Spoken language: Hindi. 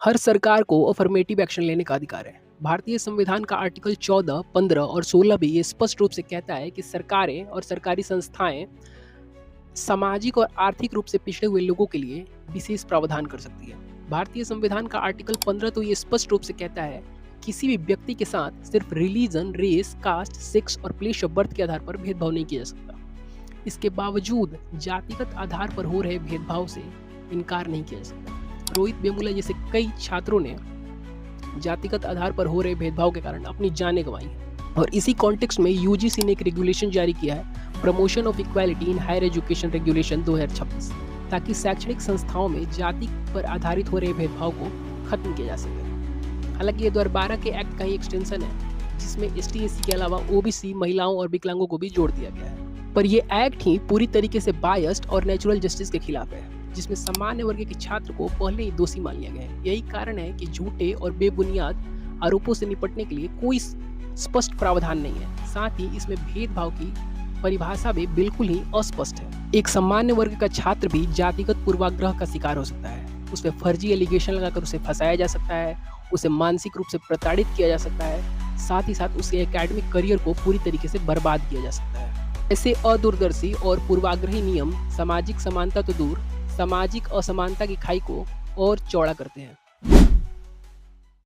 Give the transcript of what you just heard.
हर सरकार को अफर्मेटिव एक्शन लेने का अधिकार है। भारतीय संविधान का आर्टिकल 14, 15 और 16 भी ये स्पष्ट रूप से कहता है कि सरकारें और सरकारी संस्थाएं सामाजिक और आर्थिक रूप से पिछड़े हुए लोगों के लिए विशेष प्रावधान कर सकती है। भारतीय संविधान का आर्टिकल 15 तो ये स्पष्ट रूप से कहता है किसी भी व्यक्ति के साथ सिर्फ रिलीजन, रेस, कास्ट, सेक्स और प्लेस ऑफ बर्थ के आधार पर भेदभाव नहीं किया जा सकता। इसके बावजूद जातिगत आधार पर हो रहे भेदभाव से इनकार नहीं किया जा सकता। रोहित वेमुला जैसे कई छात्रों ने जातिगत आधार पर हो रहे भेदभाव के कारण अपनी जानें गंवाई हैं। और इसी कॉन्टेक्स्ट में यूजीसी ने एक रेगुलेशन जारी किया है, promotion of equality in higher education regulation 2026, ताकि शैक्षणिक संस्थाओं में जाति पर आधारित हो रहे भेदभाव को खत्म किया जा सके। हालांकि ये 2012 के एक्ट का ही एक्सटेंशन है, जिसमें ST/SC के अलावा OBC, महिलाओं और विकलांगों को भी जोड़ दिया गया है। पर यह एक्ट ही पूरी तरीके से बायस्ड और नेचुरल जस्टिस के खिलाफ है, जिसमें सामान्य वर्ग के छात्र को पहले ही दोषी मान लिया गया है। यही कारण है कि झूठे और बेबुनियाद आरोपों से निपटने के लिए कोई स्पष्ट प्रावधान नहीं है। साथ ही इसमें भेदभाव की परिभाषा भी बिल्कुल ही अस्पष्ट है। एक सामान्य वर्ग का छात्र भी जातिगत पूर्वाग्रह का शिकार हो सकता है। उसमें फर्जी एलिगेशन लगाकर उसे फंसाया जा सकता है, उसे मानसिक रूप से प्रताड़ित किया जा सकता है, साथ ही साथ उसके एकेडमिक करियर को पूरी तरीके से बर्बाद किया जा सकता है। ऐसे अदूरदर्शी और पूर्वाग्रही नियम सामाजिक समानता तो दूर, सामाजिक असमानता की खाई को और चौड़ा करते हैं।